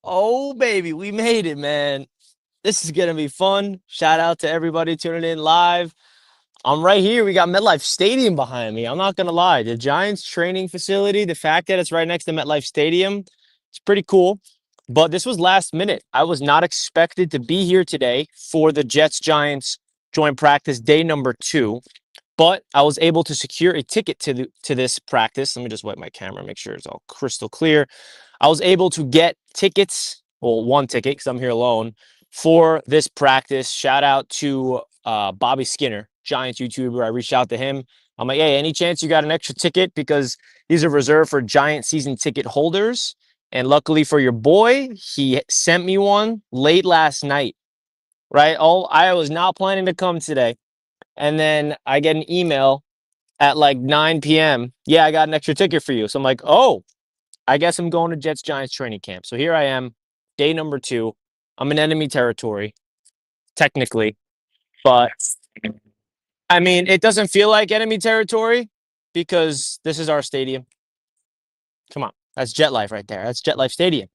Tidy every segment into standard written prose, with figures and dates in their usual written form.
Oh, baby, we made it, man. This is gonna be fun. Shout out to everybody tuning in live. I'm right here. We got MetLife Stadium behind me. I'm not gonna lie. The Giants training facility, the fact that it's right next to MetLife Stadium, it's pretty cool. But this was last minute. I was not expected to be here today for the Jets Giants joint practice day number 2. But I was able to secure a ticket to this practice. Let me just wipe my camera, make sure it's all crystal clear. I was able to get tickets, well, one ticket because I'm here alone for this practice. Shout out to Bobby Skinner, Giants YouTuber. I reached out to him. I'm like, hey, any chance you got an extra ticket? Because these are reserved for Giant season ticket holders. And luckily for your boy, he sent me one late last night, right? Oh, I was not planning to come today. And then I get an email at like 9 p.m. Yeah, I got an extra ticket for you. So I'm like, oh, I guess I'm going to Jets Giants training camp. So here I am, day number 2. I'm in enemy territory, technically, but I mean, it doesn't feel like enemy territory because this is our stadium. Come on, that's Jet Life right there. That's Jet Life Stadium.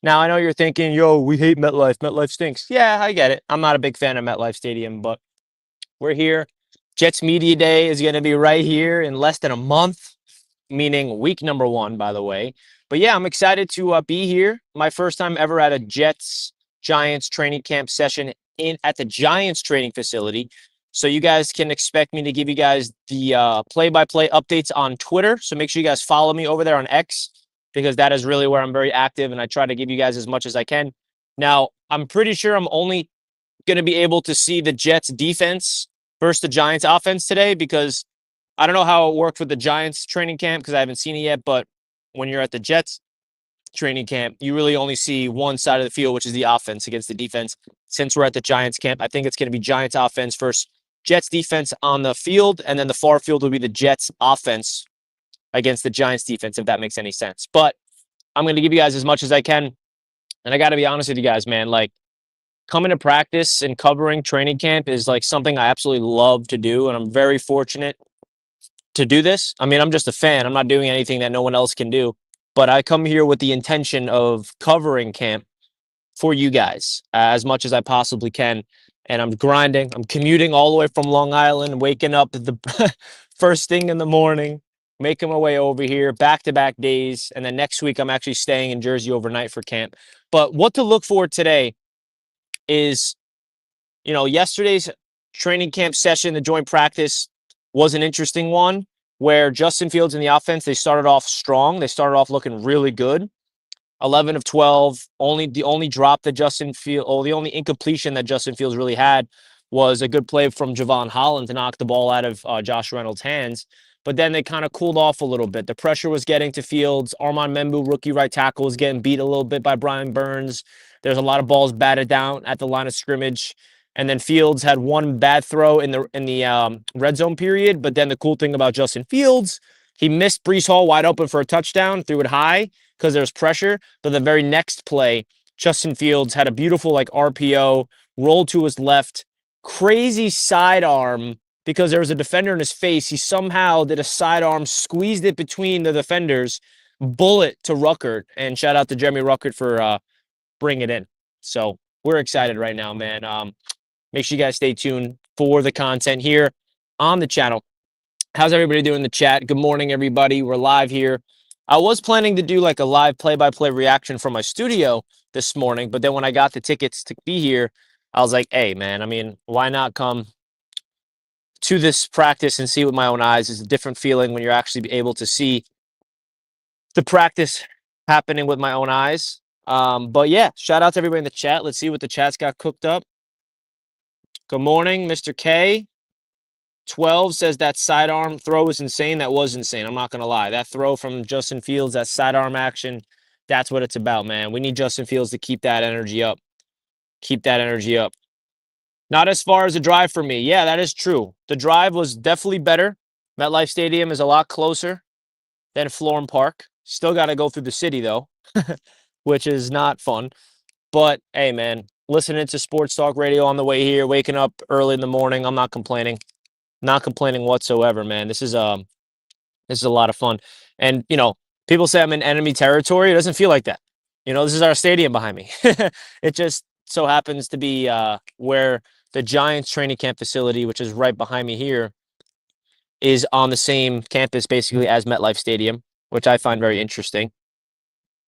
Now I know you're thinking, yo, we hate MetLife. MetLife stinks. Yeah, I get it. I'm not a big fan of MetLife Stadium, but we're here. Jets Media Day is going to be right here in less than a month, meaning week number 1, by the way. But yeah, I'm excited to be here. My first time ever at a Jets Giants training camp session at the Giants training facility. So you guys can expect me to give you guys the play-by-play updates on Twitter. So make sure you guys follow me over there on X because that is really where I'm very active and I try to give you guys as much as I can. Now, I'm pretty sure I'm only going to be able to see the Jets defense versus the Giants offense today because I don't know how it worked with the Giants training camp because I haven't seen it yet, but when you're at the Jets training camp, you really only see one side of the field, which is the offense against the defense. Since we're at the Giants camp, I think it's going to be Giants offense versus Jets defense on the field, and then the far field will be the Jets offense against the Giants defense, if that makes any sense. But I'm going to give you guys as much as I can. And I got to be honest with you guys, man, like coming to practice and covering training camp is like something I absolutely love to do. And I'm very fortunate to do this. I mean, I'm just a fan. I'm not doing anything that no one else can do. But I come here with the intention of covering camp for you guys as much as I possibly can. And I'm grinding. I'm commuting all the way from Long Island, waking up the first thing in the morning, making my way over here, back-to-back days. And then next week, I'm actually staying in Jersey overnight for camp. But what to look for today is, yesterday's training camp session, the joint practice, was an interesting one where Justin Fields in the offense, they started off strong. They started off looking really good. 11 of 12. The only drop that Justin Fields, or the only incompletion that Justin Fields really had was a good play from Javon Holland to knock the ball out of Josh Reynolds' hands. But then they kind of cooled off a little bit. The pressure was getting to Fields. Armand Membu, rookie right tackle, was getting beat a little bit by Brian Burns. There's a lot of balls batted down at the line of scrimmage. And then Fields had one bad throw in the red zone period. But then the cool thing about Justin Fields, he missed Breece Hall wide open for a touchdown, threw it high because there's pressure. But the very next play, Justin Fields had a beautiful RPO, rolled to his left, crazy sidearm because there was a defender in his face. He somehow did a sidearm, squeezed it between the defenders, bullet to Ruckert. And shout out to Jeremy Ruckert for bringing it in. So we're excited right now, man. Make sure you guys stay tuned for the content here on the channel. How's everybody doing in the chat? Good morning, everybody. We're live here. I was planning to do like a live play-by-play reaction from my studio this morning, but then when I got the tickets to be here, I was like, hey, man, I mean, why not come to this practice and see with my own eyes? It's a different feeling when you're actually able to see the practice happening with my own eyes. But yeah, shout out to everybody in the chat. Let's see what the chat's got cooked up. Good morning, Mr. K. 12 says that sidearm throw is insane. That was insane. I'm not going to lie. That throw from Justin Fields, that sidearm action, that's what it's about, man. We need Justin Fields to keep that energy up. Keep that energy up. Not as far as the drive for me. Yeah, that is true. The drive was definitely better. MetLife Stadium is a lot closer than Florham Park. Still got to go through the city, though, which is not fun. But, hey, man, listening to sports talk radio on the way here, waking up early in the morning, I'm not complaining. Not complaining whatsoever, man. This is a lot of fun. And, people say I'm in enemy territory. It doesn't feel like that. This is our stadium behind me. It just so happens to be where the Giants training camp facility, which is right behind me here, is on the same campus basically as MetLife Stadium, which I find very interesting.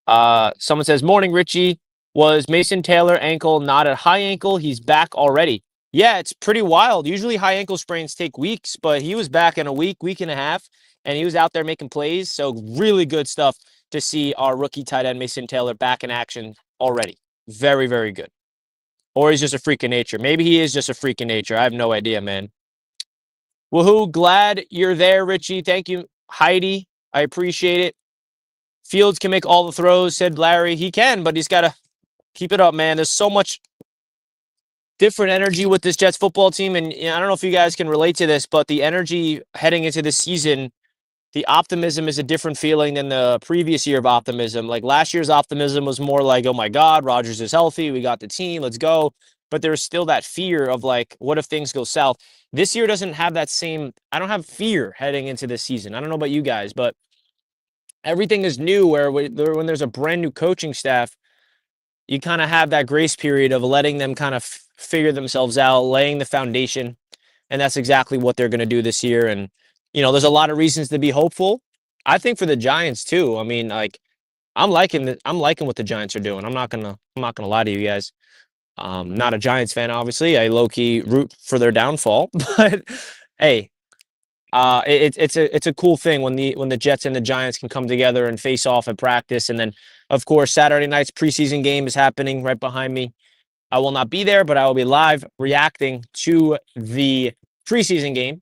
Someone says, "Morning, Richie. Was Mason Taylor ankle not a high ankle? He's back already." Yeah, it's pretty wild. Usually high ankle sprains take weeks, but he was back in a week and a half, and he was out there making plays. So really good stuff to see our rookie tight end Mason Taylor back in action already. Very, very good. Or he's just a freak of nature. Maybe he is just a freak of nature. I have no idea, man. Woohoo. Glad you're there, Richie. Thank you, Heidi. I appreciate it. Fields can make all the throws, said Larry. He can, but he's got to keep it up, man. There's so much different energy with this Jets football team. And I don't know if you guys can relate to this, but the energy heading into this season, the optimism is a different feeling than the previous year of optimism. Like last year's optimism was more like, oh my God, Rodgers is healthy. We got the team. Let's go. But there's still that fear of like, what if things go south? This year doesn't have that same, I don't have fear heading into this season. I don't know about you guys, but everything is new where when there's a brand new coaching staff, you kind of have that grace period of letting them kind of figure themselves out, laying the foundation. And that's exactly what they're going to do this year. And, there's a lot of reasons to be hopeful. I think for the Giants too. I mean, like I'm liking what the Giants are doing. I'm not gonna lie to you guys. Not a Giants fan, obviously. I low-key root for their downfall. But hey, it's a cool thing when the Jets and the Giants can come together and face off at practice. And then, of course, Saturday night's preseason game is happening right behind me. I will not be there, but I will be live reacting to the preseason game.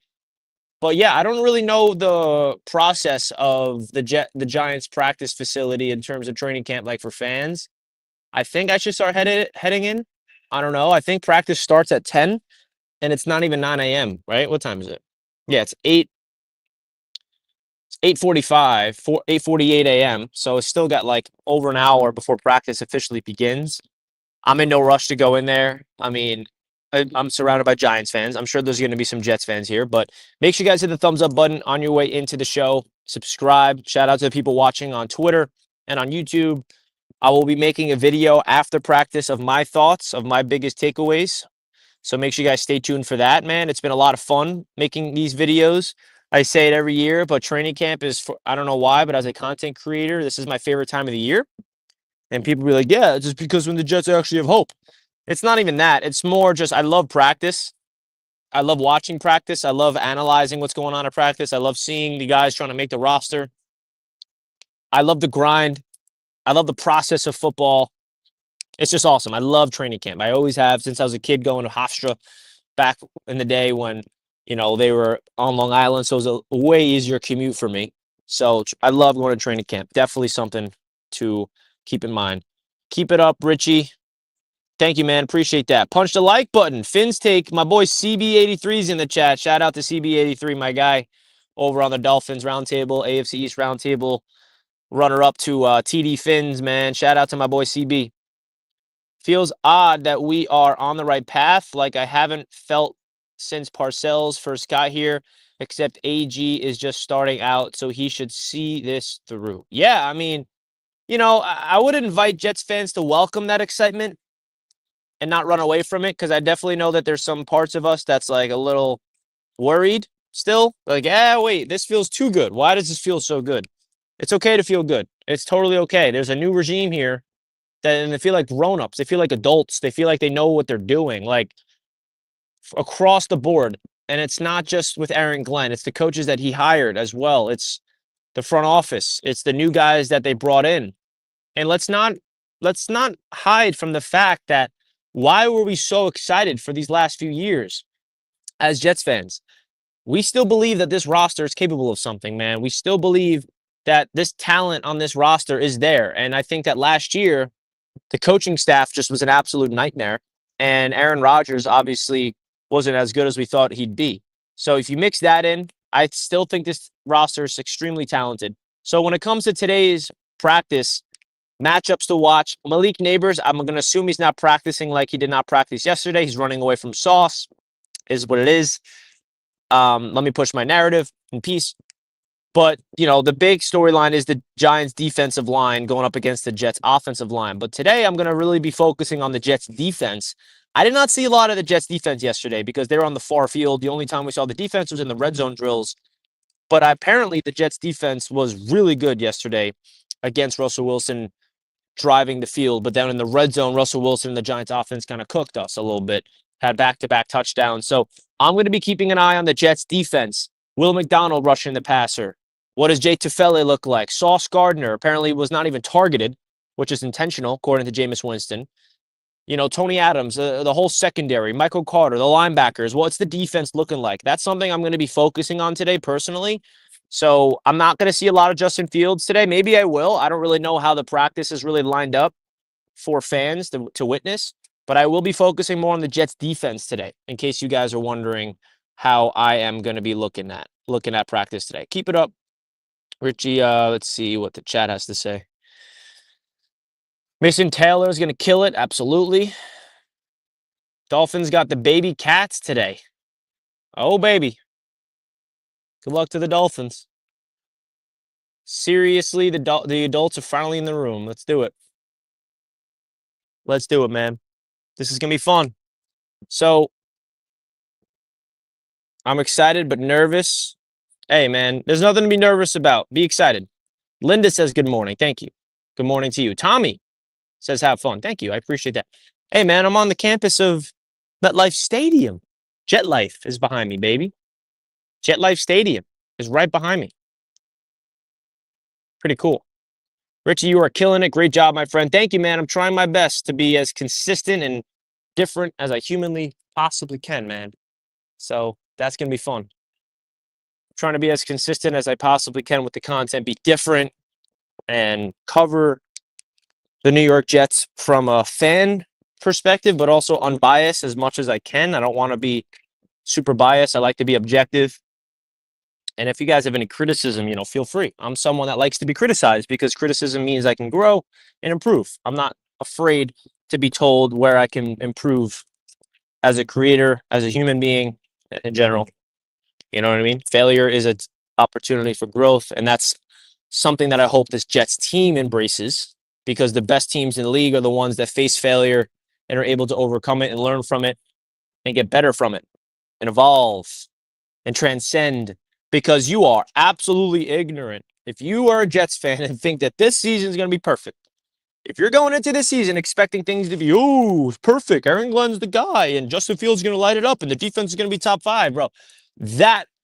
But yeah, I don't really know the process of the Giants practice facility in terms of training camp, like for fans. I think I should start heading in. I don't know. I think practice starts at 10 and it's not even 9 a.m., right? What time is it? Yeah, it's 8:45, 8:48 a.m. So it's still got like over an hour before practice officially begins. I'm in no rush to go in there. I mean, I'm surrounded by Giants fans. I'm sure there's going to be some Jets fans here, but make sure you guys hit the thumbs up button on your way into the show. Subscribe. Shout out to the people watching on Twitter and on YouTube. I will be making a video after practice of my thoughts, of my biggest takeaways. So make sure you guys stay tuned for that, man. It's been a lot of fun making these videos. I say it every year, but training camp is, I don't know why, but as a content creator, this is my favorite time of the year. And people be like, yeah, it's just because when the Jets actually have hope. It's not even that. It's more just I love practice. I love watching practice. I love analyzing what's going on at practice. I love seeing the guys trying to make the roster. I love the grind. I love the process of football. It's just awesome. I love training camp. I always have since I was a kid going to Hofstra back in the day when, they were on Long Island. So it was a way easier commute for me. So I love going to training camp. Definitely something to keep in mind. Keep it up, Richie. Thank you, man. Appreciate that. Punch the like button. Finn's take. My boy CB83 is in the chat. Shout out to CB83, my guy over on the Dolphins Roundtable, AFC East Roundtable. Runner up to TD Finns, man. Shout out to my boy CB. Feels odd that we are on the right path, like I haven't felt since Parcells first got here, except AG is just starting out, so he should see this through. Yeah, I mean, I would invite Jets fans to welcome that excitement and not run away from it, because I definitely know that there's some parts of us that's like a little worried still. Like, wait, this feels too good. Why does this feel so good? It's okay to feel good. It's totally okay. There's a new regime here and they feel like grown-ups. They feel like adults. They feel like they know what they're doing, like across the board. And it's not just with Aaron Glenn. It's the coaches that he hired as well. It's the front office. It's the new guys that they brought in. And let's not hide from the fact that why were we so excited for these last few years as Jets fans? We still believe that this roster is capable of something, man. We still believe that this talent on this roster is there. And I think that last year, the coaching staff just was an absolute nightmare. And Aaron Rodgers obviously wasn't as good as we thought he'd be. So if you mix that in, I still think this roster is extremely talented. So when it comes to today's practice, matchups to watch, Malik Neighbors, I'm going to assume he's not practicing like he did not practice yesterday. He's running away from Sauce, is what it is. Let me push my narrative in peace. But, the big storyline is the Giants' defensive line going up against the Jets' offensive line. But today I'm going to really be focusing on the Jets' defense. I did not see a lot of the Jets' defense yesterday because they were on the far field. The only time we saw the defense was in the red zone drills. But apparently the Jets' defense was really good yesterday against Russell Wilson driving the field. But then in the red zone, Russell Wilson and the Giants' offense kind of cooked us a little bit, had back-to-back touchdowns. So I'm going to be keeping an eye on the Jets' defense. Will McDonald rushing the passer. What does Jay Tufele look like? Sauce Gardner apparently was not even targeted, which is intentional, according to Jameis Winston. Tony Adams, the whole secondary, Michael Carter, the linebackers. What's the defense looking like? That's something I'm going to be focusing on today personally. So I'm not going to see a lot of Justin Fields today. Maybe I will. I don't really know how the practice is really lined up for fans to witness. But I will be focusing more on the Jets defense today, in case you guys are wondering how I am going to be looking at practice today. Keep it up. Richie, let's see what the chat has to say. Mason Taylor is going to kill it. Absolutely. Dolphins got the baby cats today. Oh, baby. Good luck to the Dolphins. Seriously, the adults are finally in the room. Let's do it. Let's do it, man. This is going to be fun. So, I'm excited but nervous. Hey, man, there's nothing to be nervous about. Be excited. Linda says good morning. Thank you. Good morning to you. Tommy says have fun. Thank you. I appreciate that. Hey, man, I'm on the campus of MetLife Stadium. JetLife is behind me, baby. JetLife Stadium is right behind me. Pretty cool. Richie, you are killing it. Great job, my friend. Thank you, man. I'm trying my best to be as consistent and different as I humanly possibly can, man. So that's going to be fun. Trying to be as consistent as I possibly can with the content, be different, and cover the New York Jets from a fan perspective, but also unbiased as much as I can. I don't want to be super biased. I like to be objective. And if you guys have any criticism, feel free. I'm someone that likes to be criticized because criticism means I can grow and improve. I'm not afraid to be told where I can improve as a creator, as a human being in general. You know what I mean? Failure is an opportunity for growth, and that's something that I hope this Jets team embraces, because the best teams in the league are the ones that face failure and are able to overcome it and learn from it and get better from it and evolve and transcend, because you are absolutely ignorant if you are a Jets fan and think that this season is going to be perfect. If you're going into this season expecting things to be, perfect, Aaron Glenn's the guy, and Justin Fields is going to light it up, and the defense is going to be top 5, bro.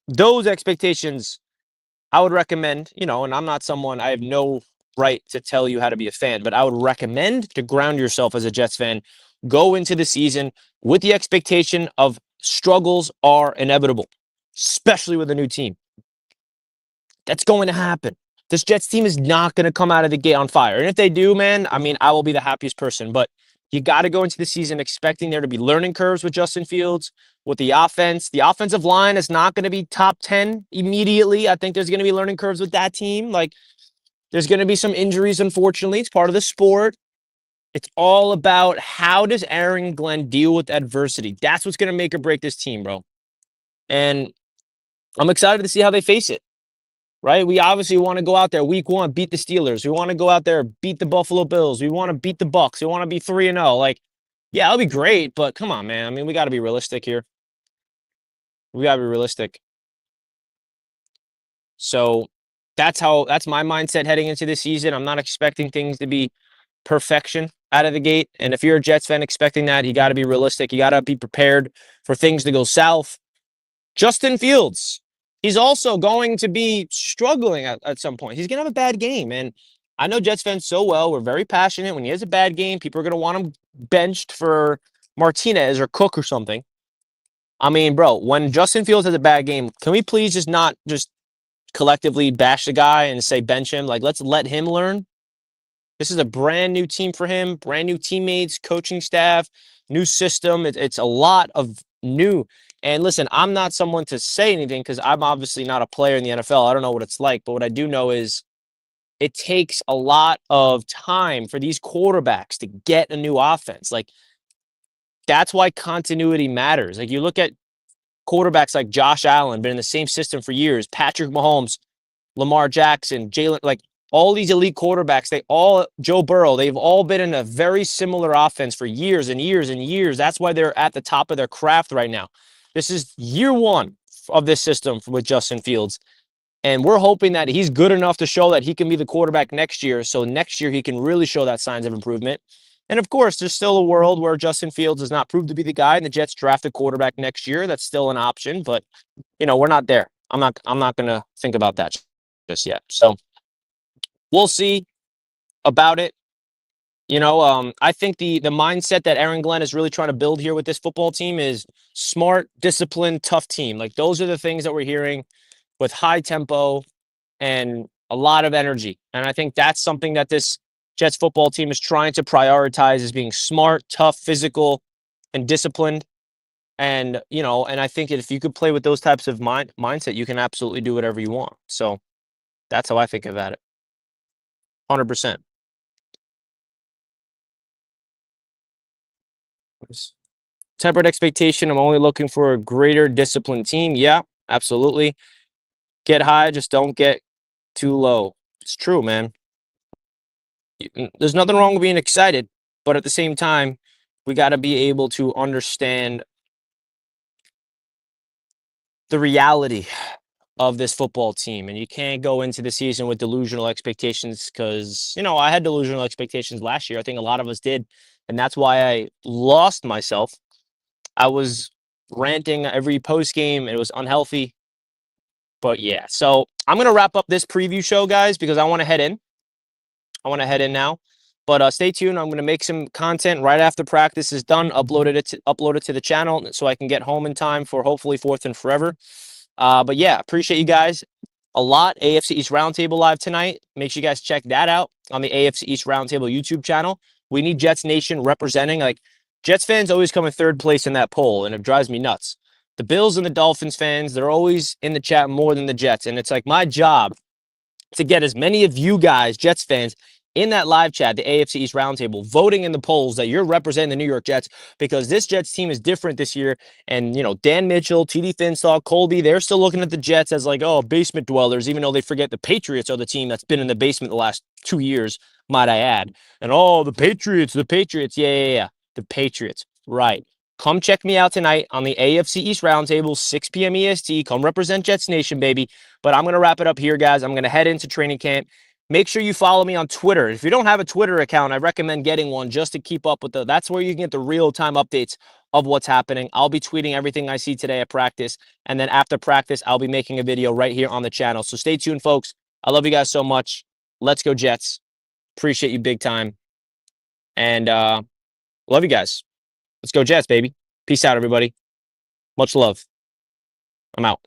Those expectations, I would recommend, and I'm not someone, I have no right to tell you how to be a fan, but I would recommend to ground yourself as a Jets fan. Go into the season with the expectation of struggles are inevitable, especially with a new team. That's going to happen. This Jets team is not going to come out of the gate on fire. And if they do, man, I will be the happiest person. But you got to go into the season expecting there to be learning curves with Justin Fields, with the offense. The offensive line is not going to be top 10 immediately. I think there's going to be learning curves with that team. Like, there's going to be some injuries, unfortunately. It's part of the sport. It's all about how does Aaron Glenn deal with adversity. That's what's going to make or break this team, bro. And I'm excited to see how they face it. Right? We obviously want to go out there week 1, beat the Steelers. We want to go out there, beat the Buffalo Bills. We want to beat the Bucks. We want to be 3-0. Like, yeah, it'll be great, but come on, man. We got to be realistic here. We got to be realistic. So that's my mindset heading into this season. I'm not expecting things to be perfection out of the gate. And if you're a Jets fan expecting that, you got to be realistic. You got to be prepared for things to go south. Justin Fields, he's also going to be struggling at some point. He's going to have a bad game. And I know Jets fans so well. We're very passionate. When he has a bad game, people are going to want him benched for Martinez or Cook or something. Bro, when Justin Fields has a bad game, can we please just not just collectively bash the guy and say bench him? Like, let's let him learn. This is a brand new team for him, brand new teammates, coaching staff, new system. It's a lot of new. And listen, I'm not someone to say anything because I'm obviously not a player in the NFL. I don't know what it's like. But what I do know is it takes a lot of time for these quarterbacks to get a new offense. Like, that's why continuity matters. Like, you look at quarterbacks like Josh Allen, been in the same system for years. Patrick Mahomes, Lamar Jackson, Jalen, like all these elite quarterbacks, Joe Burrow, they've all been in a very similar offense for years and years and years. That's why they're at the top of their craft right now. This is year one of this system with Justin Fields. And we're hoping that he's good enough to show that he can be the quarterback next year. So next year he can really show that signs of improvement. And of course, there's still a world where Justin Fields does not prove to be the guy and the Jets draft a quarterback next year. That's still an option, but we're not there. I'm not gonna think about that just yet. So we'll see about it. I think the mindset that Aaron Glenn is really trying to build here with this football team is smart, disciplined, tough team. Like those are the things that we're hearing with high tempo and a lot of energy. And I think that's something that this Jets football team is trying to prioritize as being smart, tough, physical, and disciplined. And I think if you could play with those types of mindset, you can absolutely do whatever you want. So that's how I think about it. 100%. Tempered expectation. I'm only looking for a greater disciplined team. Yeah, absolutely. Get high, just don't get too low. It's true, man. There's nothing wrong with being excited, but at the same time, we got to be able to understand the reality of this football team. And you can't go into the season with delusional expectations because, I had delusional expectations last year. I think a lot of us did. And that's why I lost myself. I was ranting every post game. It was unhealthy. But yeah, so I'm going to wrap up this preview show, guys, because I want to head in. Now. But stay tuned. I'm going to make some content right after practice is done, upload it to the channel so I can get home in time for hopefully Fourth and Forever. But yeah, appreciate you guys a lot. AFC East Roundtable live tonight. Make sure you guys check that out on the AFC East Roundtable YouTube channel. We need Jets Nation representing. Like, Jets fans always come in third place in that poll, and it drives me nuts. The Bills and the Dolphins fans, they're always in the chat more than the Jets. And it's like my job to get as many of you guys, Jets fans, in that live chat, the AFC East Roundtable, voting in the polls that you're representing the New York Jets, because this Jets team is different this year. And, Dan Mitchell, TD Finstock, Colby, they're still looking at the Jets as like, oh, basement dwellers, even though they forget the Patriots are the team that's been in the basement the last 2 years, might I add. And, oh, the Patriots. Yeah. The Patriots. Right. Come check me out tonight on the AFC East Roundtable, 6 p.m. EST. Come represent Jets Nation, baby. But I'm going to wrap it up here, guys. I'm going to head into training camp. Make sure you follow me on Twitter. If you don't have a Twitter account, I recommend getting one just to keep up with that's where you can get the real-time updates of what's happening. I'll be tweeting everything I see today at practice. And then after practice, I'll be making a video right here on the channel. So stay tuned, folks. I love you guys so much. Let's go, Jets. Appreciate you big time. And love you guys. Let's go, Jets, baby. Peace out, everybody. Much love. I'm out.